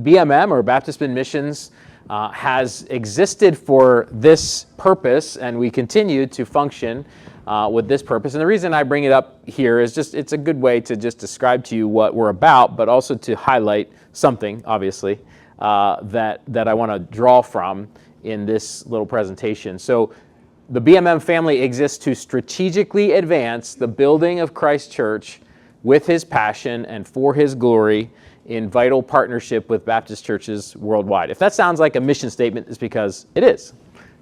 BMM, or Baptist in Missions, has existed for this purpose, and we continue to function with this purpose. And the reason I bring it up here is just it's a good way to just describe to you what we're about, but also to highlight something, obviously, that I want to draw from in this little presentation. So the BMM family exists to strategically advance the building of Christ Church with his passion and for his glory in vital partnership with Baptist churches worldwide. If that sounds like a mission statement, it's because it is.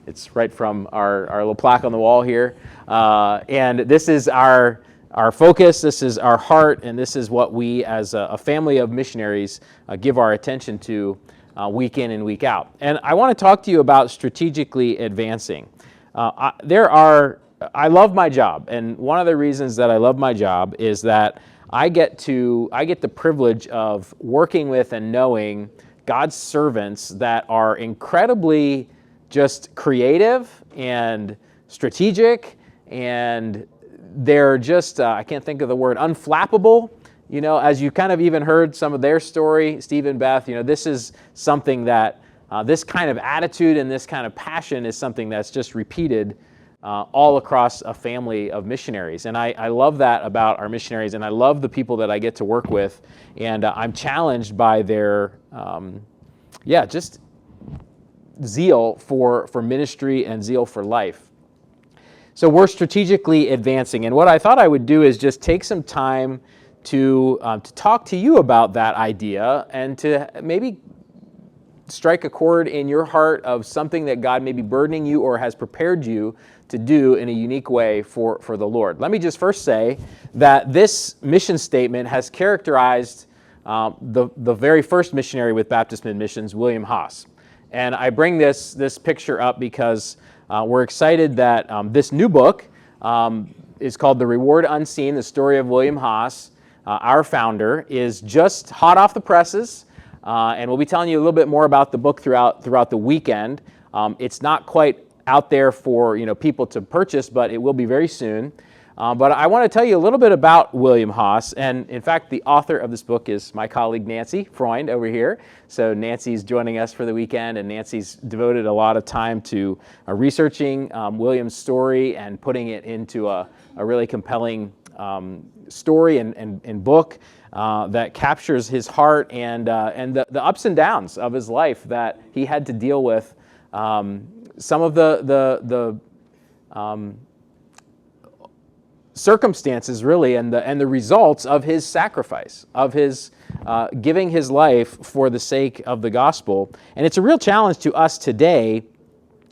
It's right from our little plaque on the wall here. And this is our focus, this is our heart, and this is what we as a family of missionaries give our attention to week in and week out. And I want to talk to you about strategically advancing. I love my job, and one of the reasons that I love my job is that I get the privilege of working with and knowing God's servants that are incredibly just creative and strategic, and they're just, I can't think of the word, unflappable. You know, as you kind of even heard some of their story, Steve and Beth, you know, this is something that, this kind of attitude and this kind of passion is something that's just repeated all across a family of missionaries. And I love that about our missionaries, and I love the people that I get to work with, and I'm challenged by their, just zeal for ministry and zeal for life. So we're strategically advancing, and what I thought I would do is just take some time to talk to you about that idea and to maybe strike a chord in your heart of something that God may be burdening you or has prepared you to do in a unique way for the Lord. Let me just first say that this mission statement has characterized the very first missionary with Baptist Missions, William Haas. And I bring this picture up because we're excited that this new book is called The Reward Unseen, The Story of William Haas, our founder, is just hot off the presses. And we'll be telling you a little bit more about the book throughout the weekend. It's not quite out there for people to purchase, but it will be very soon. But I want to tell you a little bit about William Haas. And in fact, the author of this book is my colleague Nancy Freund over here. So Nancy's joining us for the weekend, and Nancy's devoted a lot of time to researching William's story and putting it into a really compelling story and book that captures his heart and the ups and downs of his life that he had to deal with. Some of the circumstances, really, and the results of his sacrifice, of his giving his life for the sake of the gospel. And it's a real challenge to us today.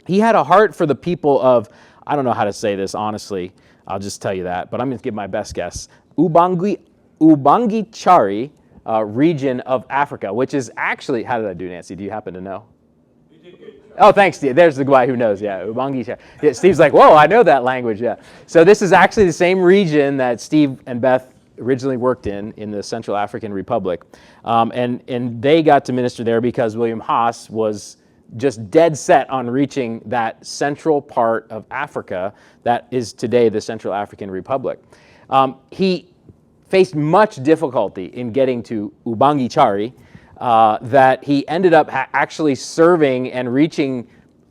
He had a heart for the people of, I don't know how to say this, honestly. I'll just tell you that, but I'm going to give my best guess. Ubangi-Chari region of Africa, which is actually, how did I do, Nancy? Do you happen to know? You did good. Oh, thanks, Steve. There's the guy who knows. Yeah, Ubangi-Chari. Yeah, Steve's like, whoa, I know that language. Yeah. So this is actually the same region that Steve and Beth originally worked in the Central African Republic, and they got to minister there because William Haas was just dead set on reaching that central part of Africa that is today the Central African Republic. He faced much difficulty in getting to Ubangi-Chari, that he ended up actually serving and reaching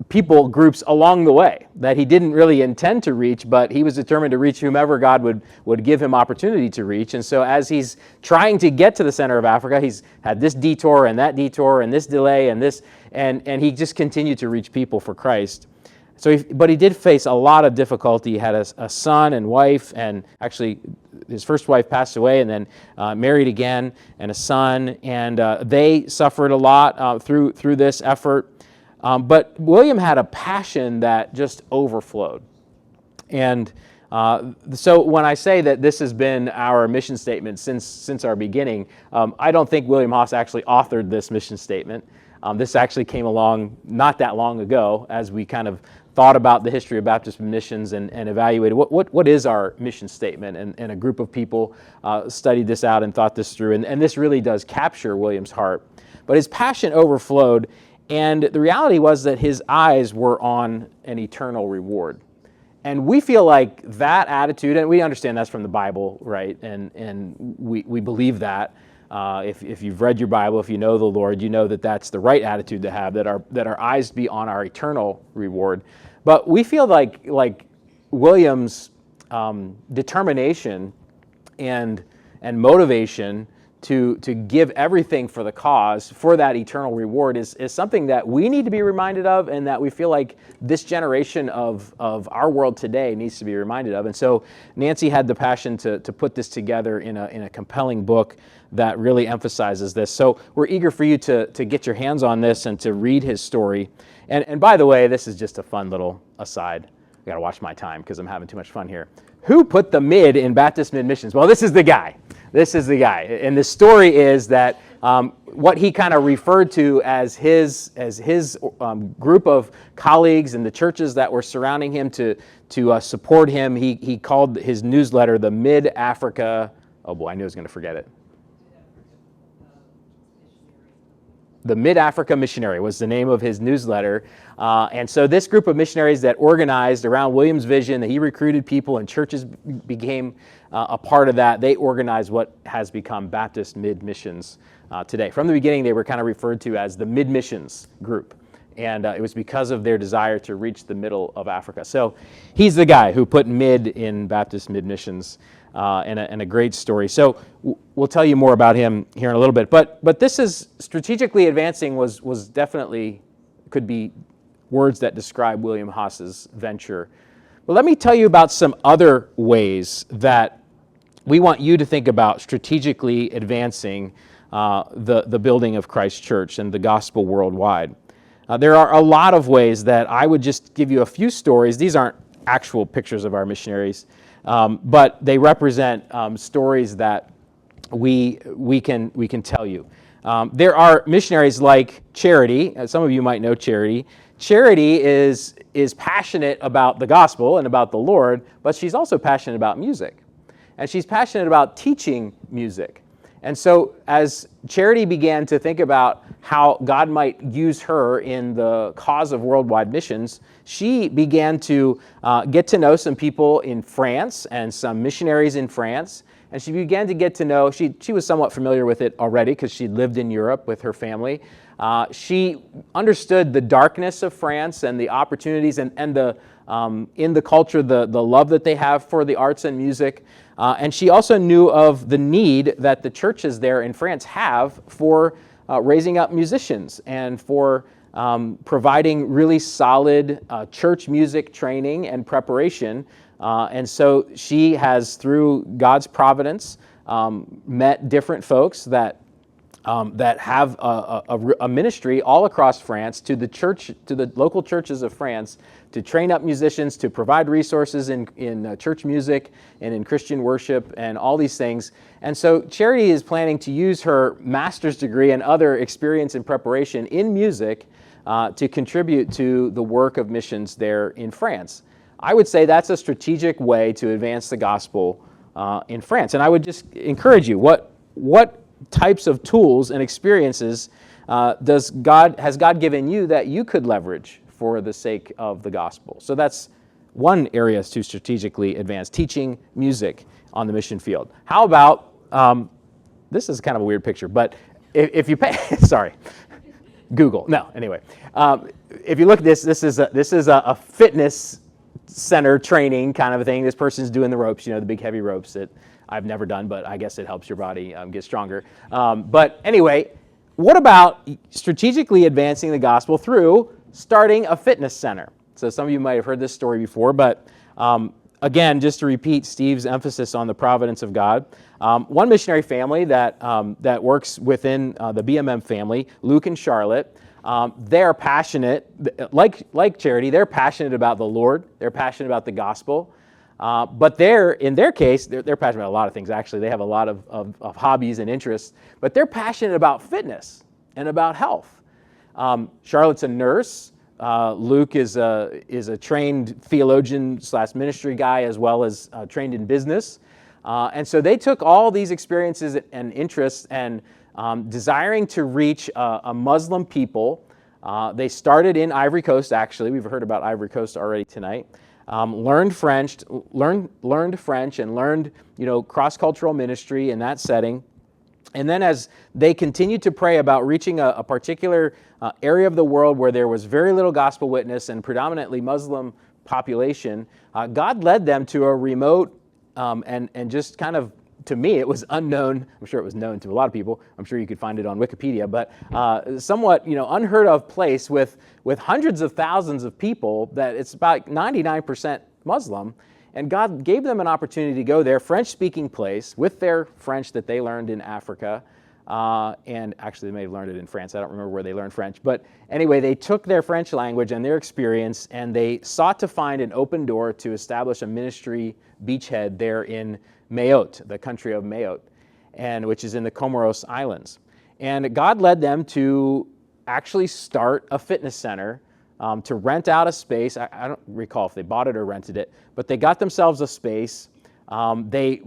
people groups along the way that he didn't really intend to reach, but he was determined to reach whomever God would give him opportunity to reach. And so as he's trying to get to the center of Africa, he's had this detour and this delay and this, and he just continued to reach people for Christ. But he did face a lot of difficulty. He had a son and wife, and actually his first wife passed away, and then married again, and a son, and they suffered a lot through this effort. But William had a passion that just overflowed. And so when I say that this has been our mission statement since our beginning, I don't think William Haas actually authored this mission statement. This actually came along not that long ago as we kind of thought about the history of Baptist missions and evaluated what is our mission statement, and a group of people studied this out and thought this through, and this really does capture William's heart. But his passion overflowed, and the reality was that his eyes were on an eternal reward. And we feel like that attitude, and we understand that's from the Bible, right? And we believe that. If you've read your Bible, if you know the Lord, you know that that's the right attitude to have, that our eyes be on our eternal reward. But we feel like William's determination and motivation to give everything for the cause, for that eternal reward, is something that we need to be reminded of, and that we feel like this generation of our world today needs to be reminded of. And so Nancy had the passion to put this together in a compelling book that really emphasizes this. So we're eager for you to get your hands on this and to read his story. And by the way, this is just a fun little aside. I got to watch my time because I'm having too much fun here. Who put the mid in Baptist Mid-Missions? Well, this is the guy. This is the guy. And the story is that what he kind of referred to as his group of colleagues and the churches that were surrounding him to support him, he called his newsletter the Mid-Africa, oh boy, I knew I was going to forget it. The Mid-Africa Missionary was the name of his newsletter. And so this group of missionaries that organized around William's vision, that he recruited people and churches became a part of that, they organized what has become Baptist Mid-Missions today. From the beginning, they were kind of referred to as the Mid-Missions group. And it was because of their desire to reach the middle of Africa. So he's the guy who put mid in Baptist Mid-Missions. And a great story. So we'll tell you more about him here in a little bit. But this is strategically advancing was definitely could be words that describe William Haas's venture. But let me tell you about some other ways that we want you to think about strategically advancing the building of Christ Church and the gospel worldwide. There are a lot of ways that I would just give you a few stories. These aren't actual pictures of our missionaries. But they represent stories that we can tell you. There are missionaries like Charity. Some of you might know Charity. Charity is passionate about the gospel and about the Lord, but she's also passionate about music. And she's passionate about teaching music. And so as Charity began to think about how God might use her in the cause of worldwide missions, she began to get to know some people in France and some missionaries in France. And she began to get to know, she was somewhat familiar with it already because she lived in Europe with her family. She understood the darkness of France and the opportunities and the in the culture, the love that they have for the arts and music. And she also knew of the need that the churches there in France have for raising up musicians and for providing really solid church music training and preparation. And so she has, through God's providence, met different folks that have a ministry all across France to the local churches of France to train up musicians, to provide resources in church music and in Christian worship and all these things. And so Charity is planning to use her master's degree and other experience and preparation in music to contribute to the work of missions there in France. I would say that's a strategic way to advance the gospel in France. And I would just encourage you, what types of tools and experiences has God given you that you could leverage for the sake of the gospel? So that's one area to strategically advance, teaching music on the mission field. How about, this is kind of a weird picture, but if you pay, sorry, Google, no, anyway. If you look at this is a fitness center training kind of a thing. This person's doing the ropes, the big heavy ropes that I've never done, but I guess it helps your body get stronger. But anyway, what about strategically advancing the gospel through starting a fitness center? So some of you might have heard this story before, but again, just to repeat Steve's emphasis on the providence of God, one missionary family that works within the BMM family, Luke and Charlotte, they're passionate, like Charity, they're passionate about the Lord, they're passionate about the gospel. But in their case, they're passionate about a lot of things, actually. They have a lot of hobbies and interests, but they're passionate about fitness and about health. Charlotte's a nurse. Luke is a trained theologian / ministry guy, as well as trained in business. And so they took all these experiences and interests and desiring to reach a Muslim people. They started in Ivory Coast, actually. We've heard about Ivory Coast already tonight. Learned French and learned cross-cultural ministry in that setting. And then as they continued to pray about reaching a particular area of the world where there was very little gospel witness and predominantly Muslim population, God led them to a remote and just kind of, to me, it was unknown. I'm sure it was known to a lot of people. I'm sure you could find it on Wikipedia, but somewhat, unheard of place with hundreds of thousands of people that it's about 99% Muslim. And God gave them an opportunity to go there, French-speaking place, with their French that they learned in Africa. And actually, they may have learned it in France. I don't remember where they learned French. But anyway, they took their French language and their experience, and they sought to find an open door to establish a ministry beachhead there in Mayotte, the country of Mayotte, which is in the Comoros Islands. And God led them to actually start a fitness center, to rent out a space. I don't recall if they bought it or rented it, but they got themselves a space. They,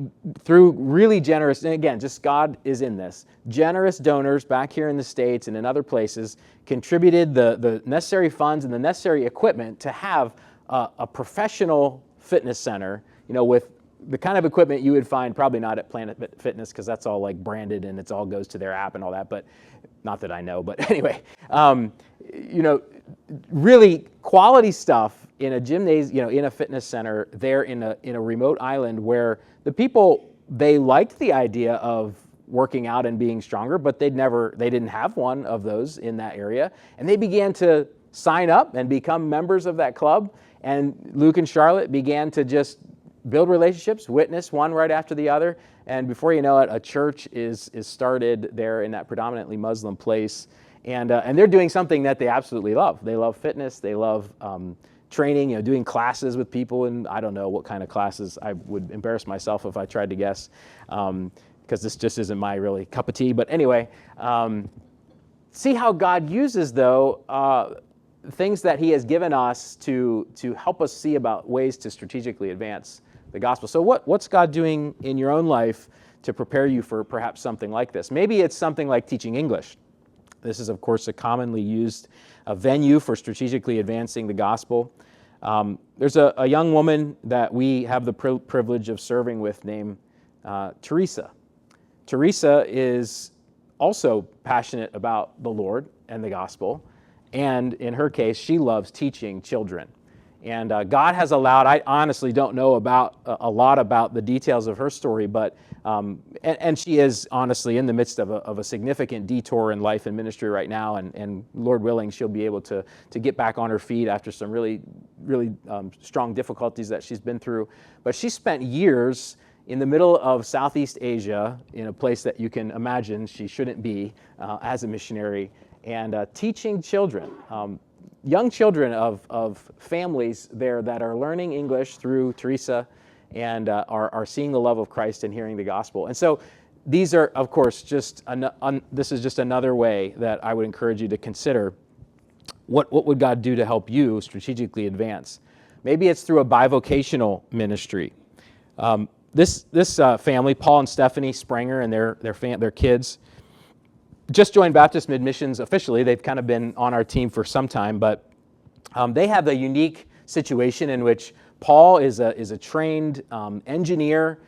through really generous, and again, just God is in this, generous donors back here in the States and in other places contributed the necessary funds and the necessary equipment to have a professional fitness center, with the kind of equipment you would find probably not at Planet Fitness, because that's all like branded and it all goes to their app and all that, but not that I know, but anyway, really quality stuff in a gymnasium, in a fitness center there in a remote island where the people, they liked the idea of working out and being stronger, but they didn't have one of those in that area. And they began to sign up and become members of that club. And Luke and Charlotte began to just build relationships, witness one right after the other. And before you know it, a church is started there in that predominantly Muslim place. And they're doing something that they absolutely love. They love fitness. They love training, doing classes with people. And I don't know what kind of classes. I would embarrass myself if I tried to guess, because this just isn't my really cup of tea. But anyway, see how God uses, though, things that he has given us to help us see about ways to strategically advance the gospel. So what's God doing in your own life to prepare you for perhaps something like this? Maybe it's something like teaching English. This is, of course, a commonly used venue for strategically advancing the gospel. There's a young woman that we have the privilege of serving with named Teresa. Teresa is also passionate about the Lord and the gospel, and in her case, she loves teaching children. And God has allowed, I honestly don't know about a lot about the details of her story, but and she is honestly in the midst of a significant detour in life and ministry right now, and Lord willing, she'll be able to get back on her feet after some really strong difficulties that she's been through. But she spent years in the middle of Southeast Asia, in a place that you can imagine she shouldn't be as a missionary, and teaching children. Young children of families there that are learning English through Teresa and are seeing the love of Christ and hearing the gospel. And so these are, of course, this is just another way that I would encourage you to consider what would God do to help you strategically advance. Maybe it's through a bivocational ministry. This family, Paul and Stephanie Spranger and their kids, just joined Baptist Mid-Missions officially. They've kind of been on our team for some time, but they have a unique situation in which Paul is a trained engineer,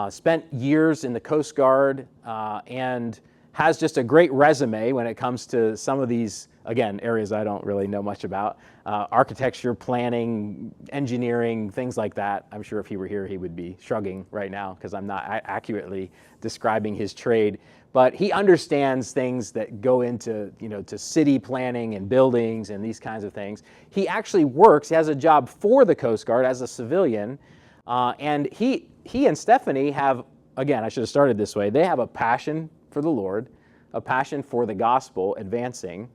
spent years in the Coast Guard, and has just a great resume when it comes to some of these, again, areas I don't really know much about, architecture, planning, engineering, things like that. I'm sure if he were here, he would be shrugging right now because I'm not accurately describing his trade. But he understands things that go into, to city planning and buildings and these kinds of things. He actually works, he has a job for the Coast Guard as a civilian, and he and Stephanie have, again, I should have started this way, they have a passion for the Lord, a passion for the gospel advancing,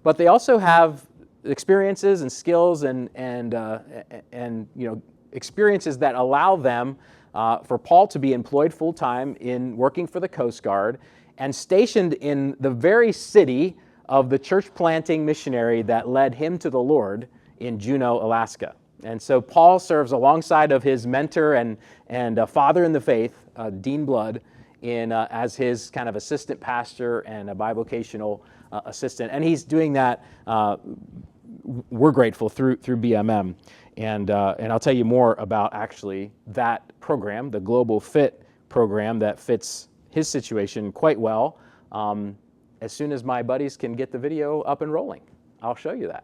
but they also have experiences and skills and experiences that allow them for Paul to be employed full-time in working for the Coast Guard and stationed in the very city of the church planting missionary that led him to the Lord in Juneau, Alaska. And so Paul serves alongside of his mentor and father in the faith, Dean Blood, as his kind of assistant pastor and a bivocational assistant. And he's doing that, we're grateful, through BMM. And I'll tell you more about actually that program, the Global Fit program that fits his situation quite well. As soon as my buddies can get the video up and rolling, I'll show you that.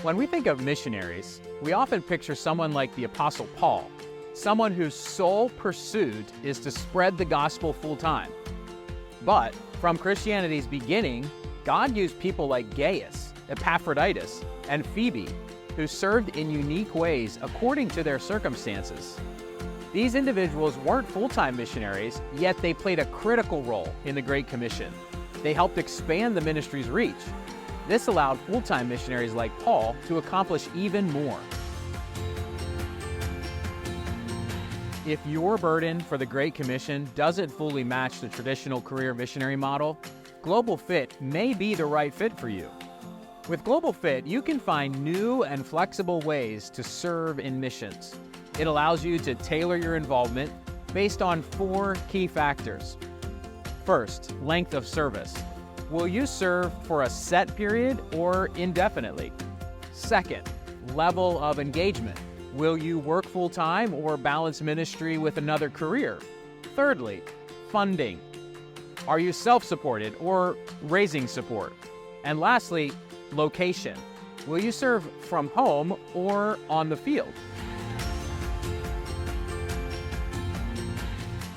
When we think of missionaries, we often picture someone like the Apostle Paul, someone whose sole pursuit is to spread the gospel full-time. But from Christianity's beginning, God used people like Gaius, Epaphroditus, and Phoebe, who served in unique ways according to their circumstances. These individuals weren't full-time missionaries, yet they played a critical role in the Great Commission. They helped expand the ministry's reach. This allowed full-time missionaries like Paul to accomplish even more. If your burden for the Great Commission doesn't fully match the traditional career missionary model, Global Fit may be the right fit for you. With Global Fit, you can find new and flexible ways to serve in missions. It allows you to tailor your involvement based on 4 key factors. First, length of service. Will you serve for a set period or indefinitely? Second, level of engagement. Will you work full-time or balance ministry with another career? Thirdly, funding. Are you self-supported or raising support? And lastly, location. Will you serve from home or on the field?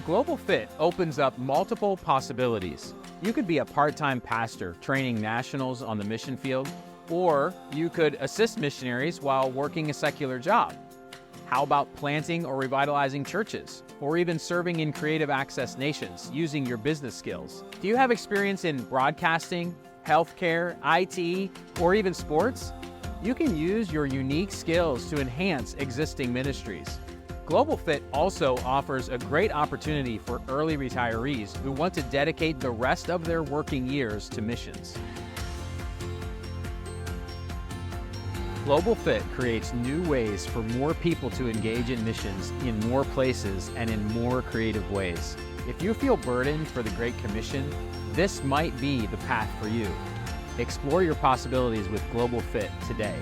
Global Fit opens up multiple possibilities. You could be a part-time pastor training nationals on the mission field, or you could assist missionaries while working a secular job. How about planting or revitalizing churches, or even serving in creative access nations using your business skills? Do you have experience in broadcasting, healthcare, IT, or even sports? You can use your unique skills to enhance existing ministries. Global Fit also offers a great opportunity for early retirees who want to dedicate the rest of their working years to missions. Global Fit creates new ways for more people to engage in missions in more places and in more creative ways. If you feel burdened for the Great Commission, this might be the path for you. Explore your possibilities with Global Fit today.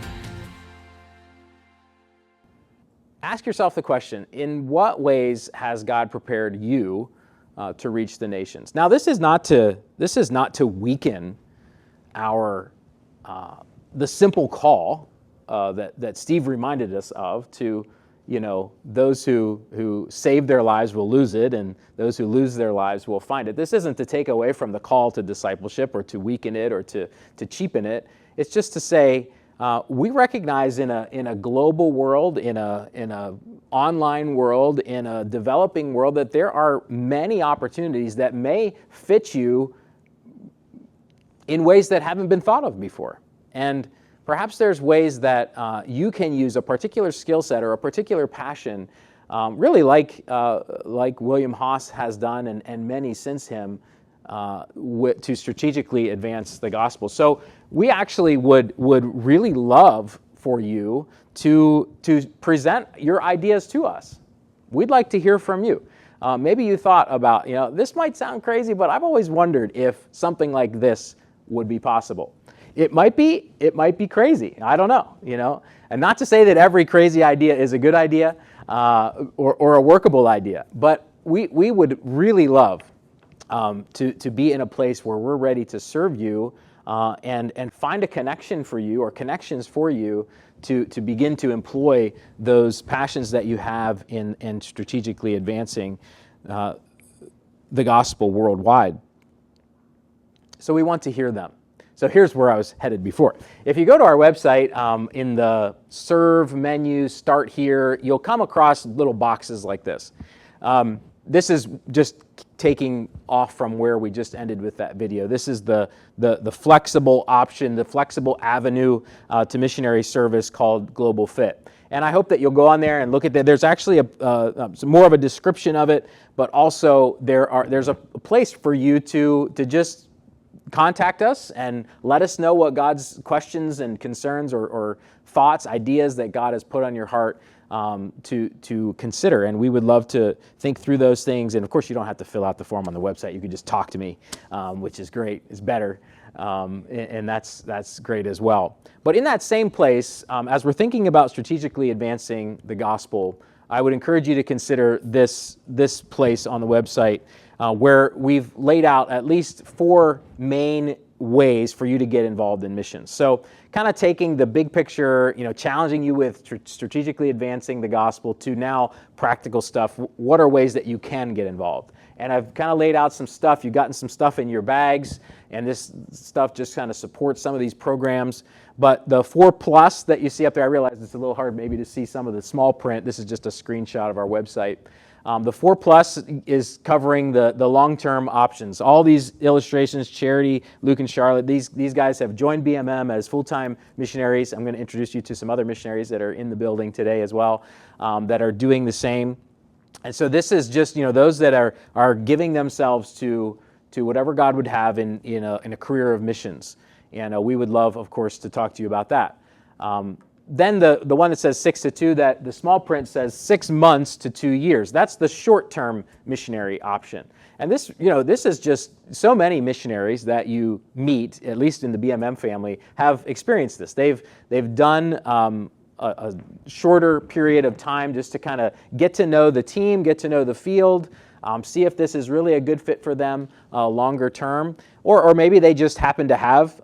Ask yourself the question, in what ways has God prepared you to reach the nations? Now, this is not to weaken our the simple call that Steve reminded us of to, those who save their lives will lose it, and those who lose their lives will find it. This isn't to take away from the call to discipleship or to weaken it or to cheapen it. It's just to say, we recognize in a global world, in a online world, in a developing world, that there are many opportunities that may fit you in ways that haven't been thought of before. And perhaps there's ways that you can use a particular skill set or a particular passion, really like William Haas has done and many since him, to strategically advance the gospel. So we actually would really love for you to present your ideas to us. We'd like to hear from you. Maybe you thought about, this might sound crazy, but I've always wondered if something like this would be possible. It might be crazy. I don't know, And not to say that every crazy idea is a good idea or a workable idea, but we would really love to be in a place where we're ready to serve you and find a connection for you or connections for you to begin to employ those passions that you have in strategically advancing the gospel worldwide. So we want to hear them. So here's where I was headed before. If you go to our website, in the Serve menu, Start Here, you'll come across little boxes like this. This is just taking off from where we just ended with that video. This is the flexible option, the flexible avenue to missionary service called Global Fit. And I hope that you'll go on there and look at that. There's actually some more of a description of it, but also there's a place for you to just contact us and let us know what God's questions and concerns or thoughts, ideas that God has put on your heart to consider. And we would love to think through those things. And of course, you don't have to fill out the form on the website. You can just talk to me, which is great. It's better. and that's great as well. But in that same place, as we're thinking about strategically advancing the gospel, I would encourage you to consider this place on the website where we've laid out at least 4 main ways for you to get involved in missions. So kind of taking the big picture, challenging you with strategically advancing the gospel to now practical stuff. What are ways that you can get involved? And I've kind of laid out some stuff. You've gotten some stuff in your bags, and this stuff just kind of supports some of these programs. But the 4+ that you see up there, I realize it's a little hard maybe to see some of the small print. This is just a screenshot of our website. The 4+ is covering the long-term options. All these illustrations, Charity, Luke, and Charlotte, these guys have joined BMM as full-time missionaries. I'm going to introduce you to some other missionaries that are in the building today as well that are doing the same. And so this is just those that are giving themselves to whatever God would have in a career of missions. And we would love, of course, to talk to you about that. Then the one that says 6 to 2, that the small print says 6 months to 2 years. That's the short-term missionary option. And this is just so many missionaries that you meet, at least in the BMM family, have experienced this. They've done a shorter period of time just to kind of get to know the team, get to know the field, see if this is really a good fit for them longer term. Or maybe they just happen to have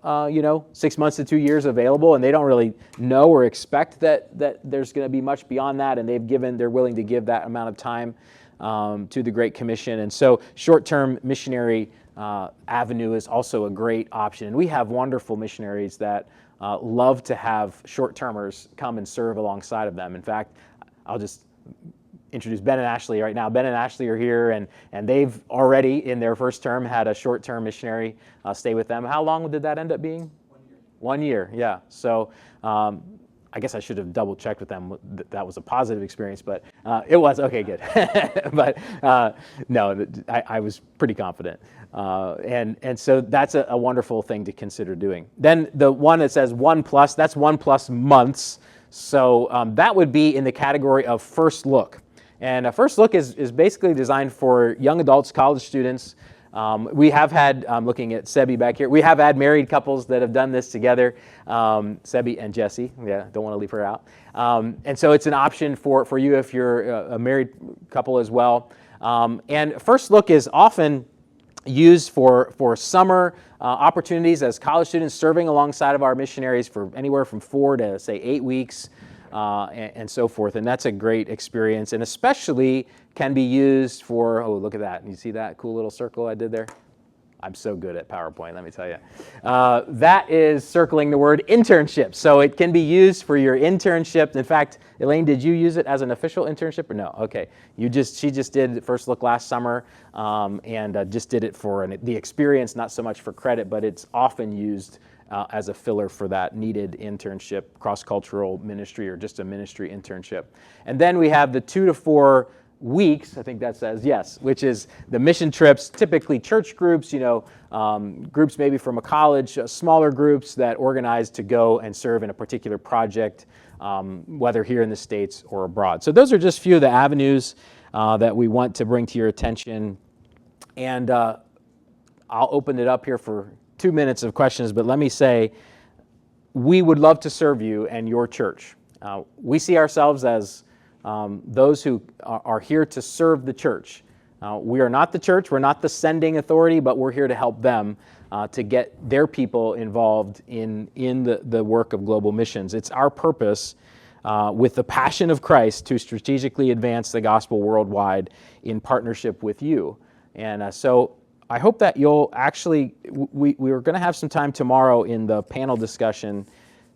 6 months to 2 years available, and they don't really know or expect that there's going to be much beyond that, and they're willing to give that amount of time to the Great Commission. And so short-term missionary avenue is also a great option. And we have wonderful missionaries that love to have short-termers come and serve alongside of them. In fact, I'll just introduce Ben and Ashley right now. Ben and Ashley are here, and they've already, in their first term, had a short-term missionary stay with them. How long did that end up being? 1 year, yeah. So I guess I should have double-checked with them that was a positive experience, but it was. Okay, good. But no, I was pretty confident. And so that's a wonderful thing to consider doing. Then the one that says 1+, that's 1+ months. So that would be in the category of First Look. And a First Look is basically designed for young adults, college students. We have had, I'm looking at Sebi back here, we have had married couples that have done this together, Sebi and Jesse. Yeah, don't want to leave her out. And so it's an option for you if you're a married couple as well. And First Look is often used for summer opportunities as college students serving alongside of our missionaries for anywhere from 4 to, say, 8 weeks. And so forth. And that's a great experience, and especially can be used for, oh, look at that. You see that cool little circle I did there? I'm so good at PowerPoint, let me tell you. That is circling the word internship. So it can be used for your internship. In fact, Elaine, did you use it as an official internship or no? Okay. She just did First Look last summer and just did it for the experience, not so much for credit, but it's often used as a filler for that needed internship, cross-cultural ministry, or just a ministry internship. And then we have the 2 to 4 weeks, I think that says, yes, which is the mission trips, typically church groups, groups maybe from a college, smaller groups that organize to go and serve in a particular project, whether here in the States or abroad. So those are just a few of the avenues that we want to bring to your attention. And I'll open it up here for 2 minutes of questions, but let me say, we would love to serve you and your church. We see ourselves as those who are here to serve the church. We are not the church, we're not the sending authority, but we're here to help them to get their people involved in the work of global missions. It's our purpose with the passion of Christ to strategically advance the gospel worldwide in partnership with you. And so I hope that you'll actually, we are going to have some time tomorrow in the panel discussion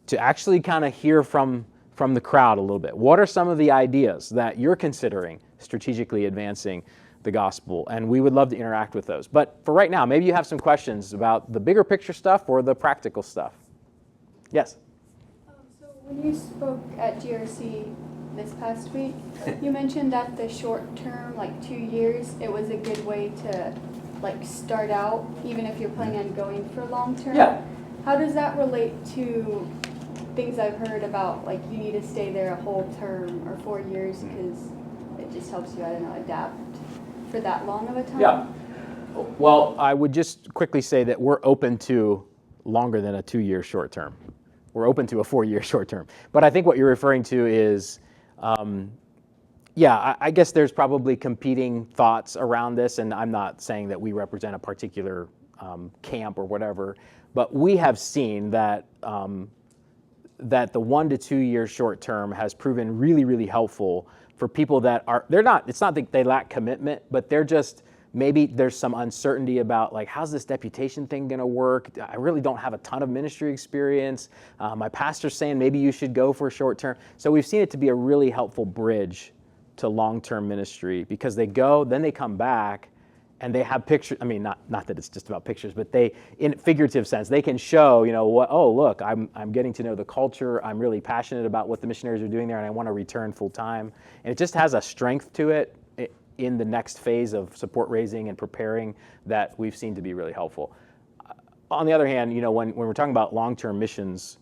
to actually kind of hear from the crowd a little bit. What are some of the ideas that you're considering strategically advancing the gospel? And we would love to interact with those. But for right now, maybe you have some questions about the bigger picture stuff or the practical stuff. Yes? So when you spoke at GRC this past week, you mentioned that the short term, like 2 years, it was a good way to start out, even if you're planning on going for long term. Yeah. How does that relate to things I've heard about, like you need to stay there a whole term or 4 years because it just helps you, I don't know, adapt for that long of a time? Yeah. Well, I would just quickly say that we're open to longer than a 2-year short term. We're open to a 4-year short term. But I think what you're referring to is, I guess there's probably competing thoughts around this, and I'm not saying that we represent a particular camp or whatever, but we have seen that that the 1 to 2 year short term has proven really, really helpful for people that it's not that they lack commitment, but they're just, maybe there's some uncertainty about like, how's this deputation thing gonna work? I really don't have a ton of ministry experience. My pastor's saying maybe you should go for a short term. So we've seen it to be a really helpful bridge to long-term ministry, because they go, then they come back, and they have pictures. I mean, not that it's just about pictures, but they, in figurative sense, they can show, oh, look, I'm getting to know the culture. I'm really passionate about what the missionaries are doing there, and I want to return full time. And it just has a strength to it in the next phase of support raising and preparing that we've seen to be really helpful. On the other hand, when we're talking about long-term missions,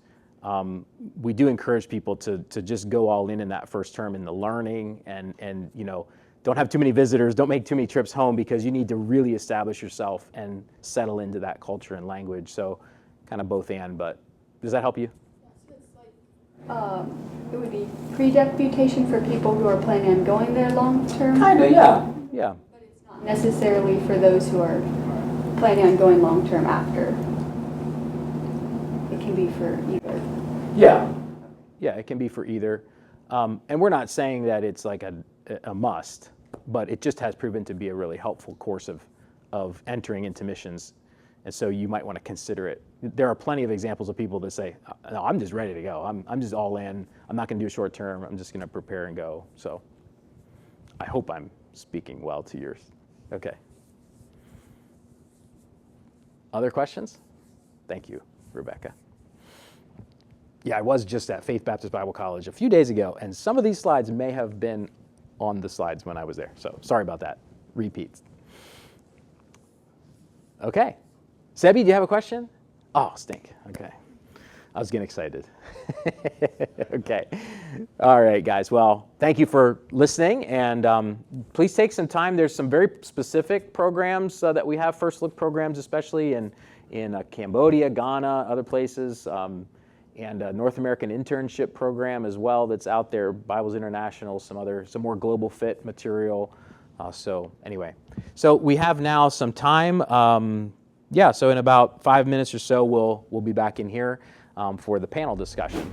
we do encourage people to just go all in that first term in the learning, and don't have too many visitors, don't make too many trips home, because you need to really establish yourself and settle into that culture and language. So kind of both and, but does that help you? It would be pre-deputation for people who are planning on going there long term? Kind of, yeah. Yeah. But it's not necessarily for those who are planning on going long term after. It can be for either. Yeah. Yeah, it can be for either. And we're not saying that it's like a must, but it just has proven to be a really helpful course of entering into missions. And so you might want to consider it. There are plenty of examples of people that say, no, I'm just ready to go. I'm just all in. I'm not going to do a short term. I'm just going to prepare and go. So I hope I'm speaking well to yours. Okay. Other questions? Thank you, Rebecca. Yeah, I was just at Faith Baptist Bible College a few days ago, and some of these slides may have been on the slides when I was there. So sorry about that. Repeats. Okay. Sebi, do you have a question? Oh, stink. Okay. I was getting excited. Okay. All right, guys. Well, thank you for listening, and please take some time. There's some very specific programs that we have, first look programs, especially in Cambodia, Ghana, other places, and a North American internship program as well that's out there, Bibles International, some more global fit material. So anyway, so we have now some time. So in about 5 minutes or so, we'll be back in here for the panel discussion.